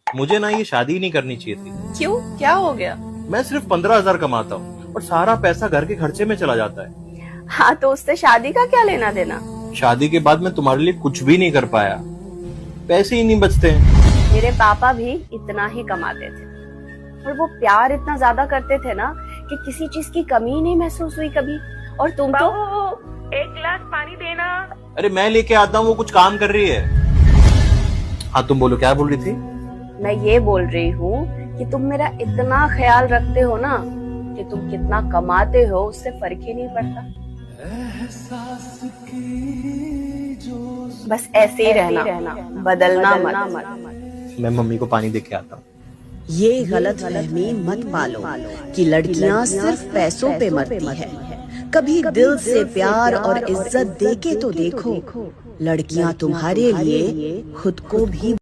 मुझे ना ये शादी नहीं करनी चाहिए थी। क्यों, क्या हो गया? मैं सिर्फ 15,000 कमाता हूँ और सारा पैसा घर के खर्चे में चला जाता है। हाँ तो उससे शादी का क्या लेना देना? शादी के बाद मैं तुम्हारे लिए कुछ भी नहीं कर पाया, पैसे ही नहीं बचते हैं। मेरे पापा भी इतना ही कमाते थे और वो प्यार इतना ज्यादा करते थे ना कि किसी चीज की कमी ही नहीं महसूस हुई कभी। और तुम तो एक गिलास पानी देना। अरे मैं लेके आता हूँ, वो कुछ काम कर रही है। हाँ तुम बोलो, क्या बोल रही थी? मैं ये बोल रही हूँ कि तुम मेरा इतना ख्याल रखते हो ना कि तुम कितना कमाते हो उससे फर्क ही नहीं पड़ता। बस ऐसे ही रहना, बदलना मत। मैं मम्मी को पानी दे के आता हूँ। ये गलत फहमी मत पालो कि लड़कियां सिर्फ पैसों पे मरती है। कभी दिल से प्यार और इज्जत देके तो देखो, लड़कियां तुम्हारे लिए खुद को भी